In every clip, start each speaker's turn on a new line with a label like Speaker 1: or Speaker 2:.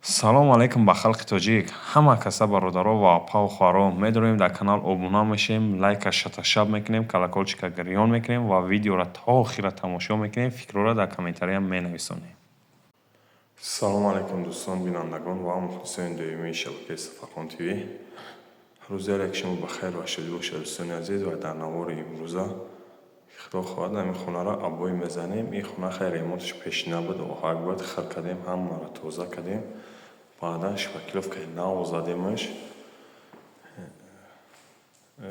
Speaker 1: салом алейкум ба халқи тоҷик. Ҳама каса бародаро ва апа-у хӯаро медорем дар канал обуна мешем, лайка шаташаб мекунем, колоколчика гирён мекунем ва видеоро то охира тамошо мекунем, фикрҳоро дар комментариям менависонем.
Speaker 2: Салом алейкум дӯстон бинандагон ва мухлисони доимии шабакаи Сафархон ТВ. рӯзи алек шумо бахайр ва шодӣ бошад дӯстони азиз. Ва дар навори имрӯза худо хоҳад ҳамин хонаро абой мезанем. Ин хона хеле ремонташ пешина буд, оҳак буд, хир кардем, ҳамаро тоза кардем. Баъдан шпаклёвкаи нав задемаш.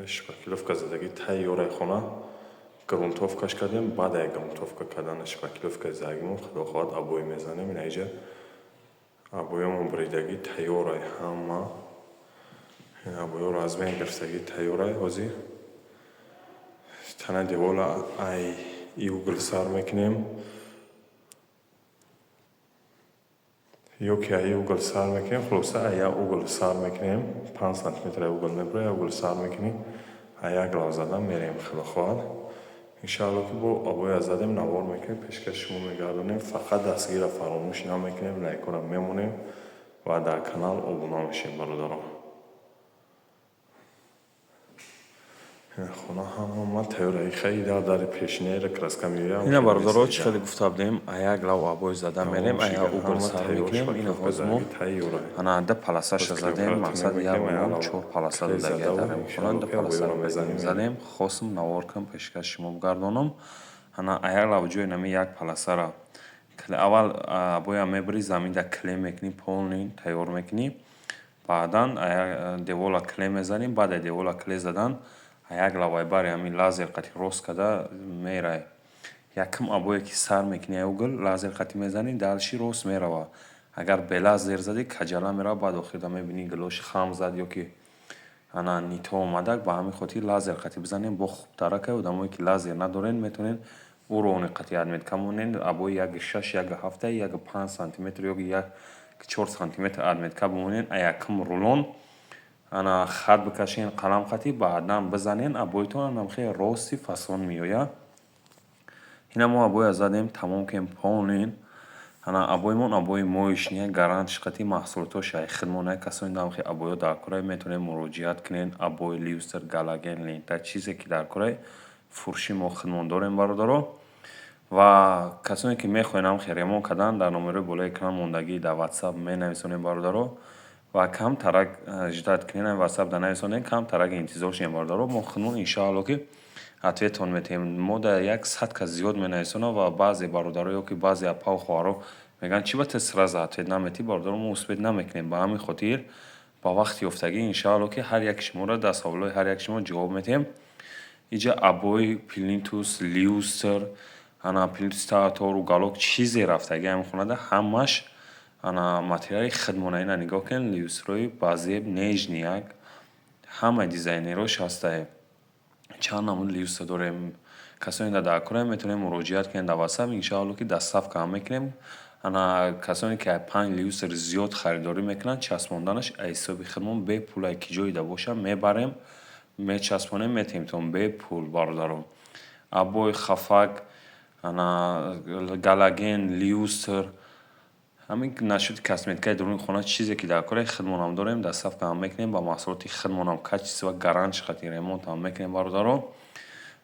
Speaker 2: Шпаклёвка задагӣ тайёраи хона грунтовкаш кардем. Баъд грунтовка кардани шпаклёвкаи загимон худо хоҳад абой мезанем. Инаиҷа абоямон буридагӣ тайёраи ҳама абоёро аз бен гирифтагӣ тайёраи ҳозир. Тана девола ай угл сар мекунем. ёки ай угл сар мекунем. Хулоса ай угл сар мекунем. 5 сантиметр угл мебурем, угл сар мекунем. ай як лав задан мерем худо хоҳад. иншоалло ки бо абоя задем навор мекунем, пешкаш шумо мегардонем. Фақат дастгира фаромӯш намекунем, лайкора мемонем ва дар канал обуна мешем бародаро. хона ҳама тайёраи хеле дари пешинаи краска меоям.
Speaker 1: Ина бародаро чӣ хеле гуфта будем, як лав абой зада мерем, як угл сар мекунем. Ина ҳозимо ана да паласаша задем, мақсад як мон 4 паласа додагия дарем хона да паласаро задем. Хостам навор кам пешкаш шумо бигардонам. Ана як лав ҷои нами як паласара аввал абоя мебари замин да клем мекунӣ, полни тайёр мекунӣ. Баъдан девола клем мезанем. Баъд девола клем задан як лавай бари ҳамин лазер қати рост када мерай. Якам абое ки сар мекунӣ угл лазер қати мезанӣ, далши рост мерава. Агар бе лазер задӣ каҷала мерава, баъд охирда мебинӣ гилоши хам зад ёки ана нито омадак. Ба ҳамин хотир лазер қати бизанем бо хубтарака. Одамое ки лазер надорен метавонен уро они қатият меткамонен. Абои 1.6, 1.7, 1.5 сантиметр ёки 1.4 сантиметр адметка бимонен. Якам рулон ана хат бикашен қалам қати баъдан бизанен. Абоитон намхе рости фасон меояд. ина мо абоя задем тамом кем полнин. ана абоимон абои моишния гарантиш қати маҳсулотоша хидмонаи касони намхе абоё дар кора метавонен муроҷиат кунен. Абои ливстер, галаген, лента чизе ки дар кора фурӯши мо хидмон дорем бародаро. ва касоне ки мехоҳен намхе ремонт кардан дар номерои болои экран мондагӣ дар WhatsApp менависонем бародаро. ва кам тарак ждат кунен WhatsApp да нависонен, кам тарак интизор шудем бародаро. мо хидмон иншоалло ки ответон метем. мо да як садка зиёд менависонам ва баъзе бародаро ёки баъзе апа-у хӯаро мегӯянд чӣ ба те сразу ответ наметӣ бародаро. Мо успет намекунем. Ба ҳамин хотир ба вақти ёфтагӣ иншоалло ки ҳар яки шуморо дар саволҳои ҳар яки шумо ҷавоб медиҳем. иҷа абои плинтус, ливстер, ана плинтус таътору галок чизе рафтагӣ ҳамин хонада ҳамаш ана материали хидмона. ина нигоҳ кунед ливстерои базеб нежни як ҳама дизайнерош ҳастае. чанд намуди ливстер дорем. касоне дар кора метавонем муроҷиат кунем дар WhatsApp. иншоалло ки дастсафка ҳам мекунем. ана касоне ки 5 ливстер зиёд харидорӣ мекунанд, часпонданаш ҳисоби хидмон бе пулай ки ҷоида боша мебарем, мечаспонем, метемтон бе пул бародаро. абои хафак, ана галаген, ливстер, ҳамин нашуди косметикаи дуруни хона чизе ки дар кораи хидмонам дорем дастсафка ҳам мекунем. ба маҳсулоти хидмонам качество гарантиш қати ремонт ҳам мекунем бародаро.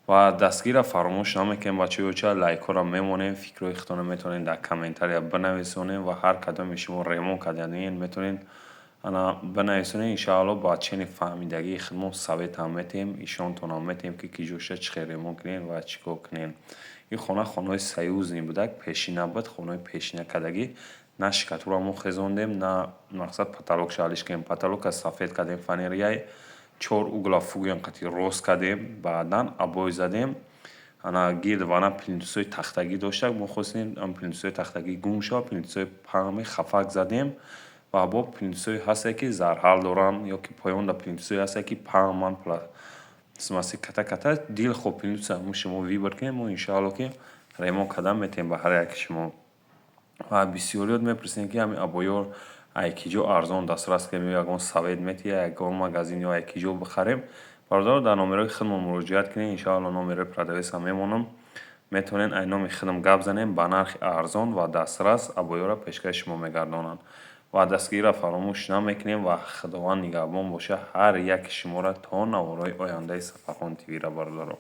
Speaker 1: ва дастгира фаромӯш намекунем бачаҳо. лайкора мемонем. фикрҳои худтонро метавонед дар комментария бинависонем ва ҳар кадоми шумо ремонт карданин метавонед ана бинависонед. иншоалло ба чени фаҳмидагии хидмон совет ҳам метем, ишонтонам метем ки ҷоша чӣ хел ремонт кунед ва чӣ кор кунед. ин хона хонаи союзни будак, пешина буд, хонаи пешинакадагӣ. на шикатура мо хезондем, на мақсад потолок шалиш кардем. потолока сафед кардем фанерияи 4 угла фугиён қати рост кардем. баъдан абой задем. ана гирд вана плинтусои тахтагӣ доштак. мо хостем плинтусои тахтагӣ гум шавад. плинтусои паҳми хафак задем. ва бо плинтусои ҳасте ки зарҳал доранд ёки поён да плинтусои ҳасте ки паҳман пластмаси ката дил хоб плинтуса ҳамун шумо вибр кунед. мо иншоалло ки ремонт кардан метем ба ҳар яки шумо. ва бисёриёт мепурсем ки ҳамин абоёр айкиҷо арзон дастрас кунем ё ягон совет метия ягон магазин ё айкиҷо бихарем. бародаро дар номерои хидмон муроҷиат кунед. иншоалло номерои продавесам мемонам. метавонед айноми хидм гап занем ба нархи арзон ва дастрас абоёро пешкаши шумо мегардонанд. و دستگیری را فراموش نمیکنیم و خداوند نگهبان باشه هر یک شما را تا نوارای آینده سفرخان تیوی را بردارم.